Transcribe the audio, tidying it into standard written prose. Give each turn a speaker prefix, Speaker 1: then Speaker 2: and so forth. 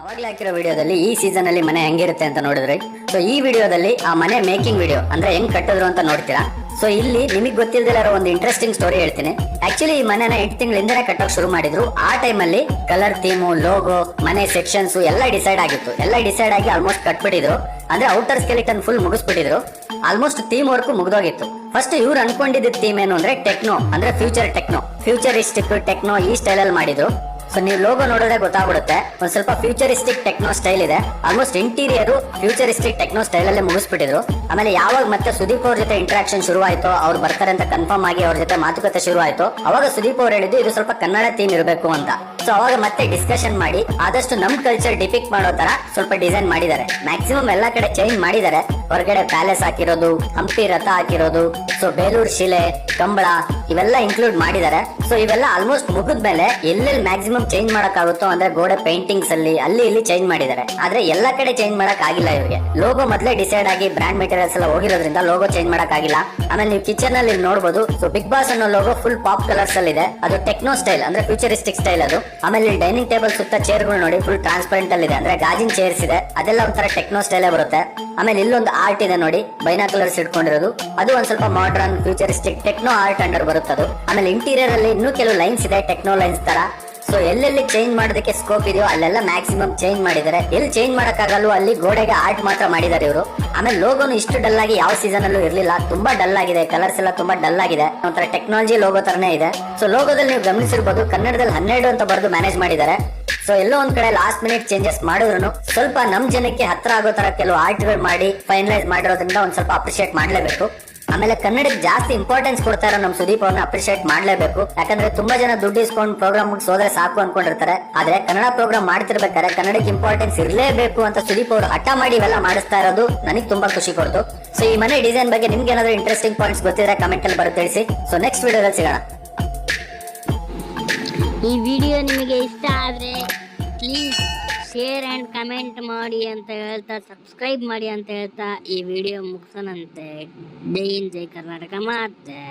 Speaker 1: ಅವಾಗಲೇ ಹಾಕಿರೋ ವಿಡಿಯೋದಲ್ಲಿ ಈ ಸೀಸನ್ ಅಲ್ಲಿ ಮನೆ ಹೆಂಗಿರುತ್ತೆ ಅಂತ ನೋಡಿದ್ರಿ. ಸೊ ಈ ವಿಡಿಯೋದಲ್ಲಿ ಆ ಮನೆ ಮೇಕಿಂಗ್ ವಿಡಿಯೋ ಅಂದ್ರೆ ಹೆಂಗ್ ಕಟ್ಟಿದ್ರು ಅಂತ ನೋಡ್ತೀರಾ. ಸೊ ಇಲ್ಲಿ ನಿಮಗೆ ಗೊತ್ತಿಲ್ಲದಿರೋ ಒಂದು ಇಂಟ್ರೆಸ್ಟಿಂಗ್ ಸ್ಟೋರಿ ಹೇಳ್ತೀನಿ. ಆಕ್ಚುಲಿ ಈ ಮನೆನ 8 ತಿಂಗಳಿಂದನೇ ಕಟ್ಟೋಕೆ ಶುರು ಮಾಡಿದ್ರು. ಆ ಟೈಮ್ ಅಲ್ಲಿ ಕಲರ್ ಥೀಮು, ಲೋಗೋ, ಮನೆ ಸೆಕ್ಷನ್ಸ್ ಎಲ್ಲ ಡಿಸೈಡ್ ಆಗಿತ್ತು. ಎಲ್ಲ ಡಿಸೈಡ್ ಆಗಿ ಆಲ್ಮೋಸ್ಟ್ ಕಟ್ಬಿಟ್ಟಿದ್ರು. ಅಂದ್ರೆ ಔಟರ್ ಸ್ಕೆಲಿಟನ್ ಫುಲ್ ಮುಗಿಸ್ಬಿಟ್ಟಿದ್ರು. ಆಲ್ಮೋಸ್ಟ್ ಥೀಮ್ ವರ್ಕ್ ಮುಗಿದೋಗಿತ್ತು. ಫಸ್ಟ್ ಇವ್ರು ಅನ್ಕೊಂಡಿದ್ದ ಥೀಮ್ ಏನು ಅಂದ್ರೆ ಟೆಕ್ನೋ, ಅಂದ್ರೆ ಫ್ಯೂಚರಿಸ್ಟಿಕ್ ಟೆಕ್ನೋ ಈ ಸ್ಟೈಲ್ ಅಲ್ಲಿ ಮಾಡಿದ್ರು. ಸೊ ನೀವು ಲೋಗೋ ನೋಡಿದ್ರೆ ಗೊತ್ತಾಗ್ಬಿಡುತ್ತೆ, ಒಂದ್ ಸ್ವಲ್ಪ ಫ್ಯೂಚರಿಸ್ಟಿಕ್ ಟೆಕ್ನೋ ಸ್ಟೈಲ್ ಇದೆ. Almost interior futuristic techno style ಅಲ್ಲೇ ಮುಗಿಸ್ಬಿಟ್ಟಿದ್ರು. ಆಮೇಲೆ ಯಾವಾಗ ಮತ್ತೆ ಸುದೀಪ್ ಅವ್ರ ಜೊತೆ ಇಂಟ್ರಾಕ್ಷನ್ ಶುರು ಆಯ್ತು, ಅವ್ರು ಬರ್ತಾರೆ ಅಂತ ಕನ್ಫರ್ಮ್ ಆಗಿ ಅವ್ರ ಜೊತೆ ಮಾತುಕತೆ ಶುರು ಆಯ್ತು, ಅವಾಗ ಸುದೀಪ್ ಅವ್ರು ಹೇಳಿದ್ದು ಇದು ಸ್ವಲ್ಪ ಕನ್ನಡ ಥೀಮ್ ಇರಬೇಕು ಅಂತ. ಸೊ ಅವಾಗ ಮತ್ತೆ ಡಿಸ್ಕಷನ್ ಮಾಡಿ ಆದಷ್ಟು ನಮ್ ಕಲ್ಚರ್ ಡಿಪಿಕ್ಟ್ ಮಾಡೋ ತರ ಸ್ವಲ್ಪ ಡಿಸೈನ್ ಮಾಡಿದ್ದಾರೆ. ಮ್ಯಾಕ್ಸಿಮಮ್ ಎಲ್ಲಾ ಕಡೆ ಚೇಂಜ್ ಮಾಡಿದ್ದಾರೆ. ಹೊರಗಡೆ ಪ್ಯಾಲೇಸ್ ಹಾಕಿರೋದು, ಹಂಪಿ ರಥ ಹಾಕಿರೋದು, ಸೊ ಬೇಲೂರು ಶಿಲೆ, ಕಂಬಳ ಇವೆಲ್ಲ ಇನ್ಕ್ಲೂಡ್ ಮಾಡಿದ್ದಾರೆ. ಸೊ ಇವೆಲ್ಲ ಆಲ್ಮೋಸ್ಟ್ ಮುಗಿದ್ಮೇಲೆ ಎಲ್ಲೆಲ್ಲಿ ಮ್ಯಾಕ್ಸಿಮಮ್ ಚೇಂಜ್ ಮಾಡಕ್ಕಾಗುತ್ತೋ ಅಂದ್ರೆ ಗೋಡೆ ಪೇಂಟಿಂಗ್ಸ್ ಅಲ್ಲಿ ಅಲ್ಲಿ ಇಲ್ಲಿ ಚೇಂಜ್ ಮಾಡಿದ್ದಾರೆ. ಆದ್ರೆ ಎಲ್ಲಾ ಕಡೆ ಚೇಂಜ್ ಮಾಡಕ್ ಆಗಿಲ್ಲ ಇವ್ರಿಗೆ. ಲೋಗೋ ಮೊದಲೇ ಡಿಸೈಡ್ ಆಗಿ ಬ್ರಾಂಡ್ ಮೆಟೀರಿಯಲ್ಸ್ ಎಲ್ಲ ಹೋಗಿರೋದ್ರಿಂದ ಲೋಗೋ ಚೇಂಜ್ ಮಾಡಕ್ ಆಗಿಲ್ಲ. ಆಮೇಲೆ ನೀವು ಕಿಚನ್ ಅಲ್ಲಿ ನೋಡಬಹುದು, ಸೊ ಬಿಗ್ ಬಾಸ್ ಅನ್ನೋ ಲೋಗೋ ಫುಲ್ ಪಾಪ್ ಕಲರ್ಸ್ ಅಲ್ಲಿ ಇದೆ. ಅದು ಟೆಕ್ನೋ ಸ್ಟೈಲ್ ಅಂದ್ರೆ ಫ್ಯೂಚರಿಸ್ಟಿಕ್ ಸ್ಟೈಲ್ ಅದು. ಆಮೇಲೆ ಡೈನಿಂಗ್ ಟೇಬಲ್ ಸುತ್ತ ಚೇರ್ ಗಳು ನೋಡಿ ಫುಲ್ ಟ್ರಾನ್ಸ್ಪರೆಂಟ್ ಅಲ್ಲಿ ಇದೆ, ಅಂದ್ರೆ ಗಾಜಿನ ಚೇರ್ಸ್ ಇದೆ. ಅದೆಲ್ಲ ಒಂಥರ ಟೆಕ್ನೋ ಸ್ಟೈಲ್ ಬರುತ್ತೆ. ಆಮೇಲೆ ಇಲ್ಲೊಂದು ಆರ್ಟ್ ಇದೆ ನೋಡಿ, ಬೈನಾಕ್ಯುಲರ್ಸ್ ಇಟ್ಕೊಂಡಿರೋದು, ಅದು ಒಂದ್ ಸ್ವಲ್ಪ modern futuristic techno art under ಬರುತ್ತದು. ಆಮೇಲೆ ಇಂಟೀರಿಯರ್ ಅಲ್ಲಿ ಇನ್ನೂ ಕೆಲವು ಲೈನ್ಸ್ ಇದೆ ಟೆಕ್ನೋ ಲೈನ್ಸ್ ತರ. ಸೊ ಎಲ್ಲೆಲ್ಲಿ ಚೇಂಜ್ ಮಾಡೋದಕ್ಕೆ ಸ್ಕೋಪ್ ಇದೆಯೋ ಅಲ್ಲೆಲ್ಲ ಮ್ಯಾಕ್ಸಿಮಮ್ ಚೇಂಜ್ ಮಾಡಿದ್ದಾರೆ. ಎಲ್ಲಿ ಚೇಂಜ್ ಮಾಡಕ್ಕಾಗಲ್ವೋ ಅಲ್ಲಿ ಗೋಡೆಗೆ ಆರ್ಟ್ ಮಾತ್ರ ಮಾಡಿದ್ದಾರೆ ಇವರು. ಆಮೇಲೆ ಲೋಗೋನು ಇಷ್ಟು ಡಲ್ ಆಗಿ ಯಾವ ಸೀಸನ್ ಅಲ್ಲೂ ಇರ್ಲಿಲ್ಲ, ತುಂಬಾ ಡಲ್ ಆಗಿದೆ. ಕಲರ್ಸ್ ಎಲ್ಲ ತುಂಬಾ ಡಲ್ ಆಗಿದೆ, ಒಂಥರ ಟೆಕ್ನಾಲಜಿ ಲೋಗೋ ತರನೇ ಇದೆ. ಸೊ ಲೋಗೋದಲ್ಲಿ ನೀವು ಗಮನಿಸಿರ್ಬೋದು, ಕನ್ನಡದಲ್ಲಿ 12 ಅಂತ ಬರೆದು ಮ್ಯಾನೇಜ್ ಮಾಡಿದ್ದಾರೆ. ಸೊ ಎಲ್ಲೋ ಒಂದ್ ಕಡೆ ಲಾಸ್ಟ್ ಮಿನಿಟ್ ಚೇಂಜಸ್ ಮಾಡಿದ್ರು ಸ್ವಲ್ಪ ನಮ್ ಜನಕ್ಕೆ ಹತ್ರ ಆಗೋ ತರ ಕೆಲವು ಆರ್ಟ್ ಗಳು ಮಾಡಿ ಫೈನಲೈಸ್ ಮಾಡಿರೋದ್ರಿಂದ ಒಂದ್ ಸ್ವಲ್ಪ ಅಪ್ರಿಶಿಯೇಟ್ ಮಾಡ್ಲೇಬೇಕು. ಆಮೇಲೆ ಕನ್ನಡಕ್ಕೆ ಜಾಸ್ತಿ ಇಂಪಾರ್ಟೆನ್ಸ್ ಕೊಡ್ತಾ ಇರೋ ನಮ್ ಸುದೀಪ್ ಅವ್ರನ್ನ ಅಪ್ರಿಶಿಯೇಟ್ ಮಾಡ್ಲೇಬೇಕು. ಯಾಕಂದ್ರೆ ತುಂಬಾ ಜನ ದುಡ್ಡು ಇಸ್ಕೊಂಡು ಪ್ರೋಗ್ರಾಮ್ ಹೋದ್ರೆ ಸಾಕು ಅನ್ಕೊಂಡಿರ್ತಾರೆ. ಆದ್ರೆ ಕನ್ನಡ ಪ್ರೋಗ್ರಾಮ್ ಮಾಡ್ತಿರ್ಬೇಕಾದ್ರೆ ಕನ್ನಡಕ್ಕೆ ಇಂಪಾರ್ಟೆನ್ಸ್ ಇರ್ಲೇಬೇಕು ಅಂತ ಸುದೀಪ್ ಅವರು ಹಠ ಮಾಡಿ ಇವೆಲ್ಲ ಮಾಡಿಸ್ತಾ ಇರೋದು ನನಗೆ ತುಂಬಾ ಖುಷಿ ಕೊಡ್ತು. ಸೊ ಈ ಮನೆ ಡಿಸೈನ್ ಬಗ್ಗೆ ನಿಮ್ಗೆ ಏನಾದ್ರು ಇಂಟ್ರೆಸ್ಟಿಂಗ್ ಪಾಯಿಂಟ್ಸ್ ಗೊತ್ತಿದ್ರೆ ಕಮೆಂಟ್ ಅಲ್ಲಿ ಬರುತ್ತೆ ತಿಳಿಸಿ. ಸೊ ನೆಕ್ಸ್ಟ್ ವಿಡಿಯೋದಲ್ಲಿ ಸಿಗೋಣ.
Speaker 2: ಈ ವಿಡಿಯೋ ನಿಮಗೆ ಇಷ್ಟ ಆದರೆ ಪ್ಲೀಸ್ ಶೇರ್ ಆ್ಯಂಡ್ ಕಮೆಂಟ್ ಮಾಡಿ ಅಂತ ಹೇಳ್ತಾ, ಸಬ್ಸ್ಕ್ರೈಬ್ ಮಾಡಿ ಅಂತ ಹೇಳ್ತಾ ಈ ವಿಡಿಯೋ ಮುಗಿಸೋಣಂತೆ. ಜೈ ಹಿಂದ್, ಜೈ ಕರ್ನಾಟಕ ಮಾತೆ.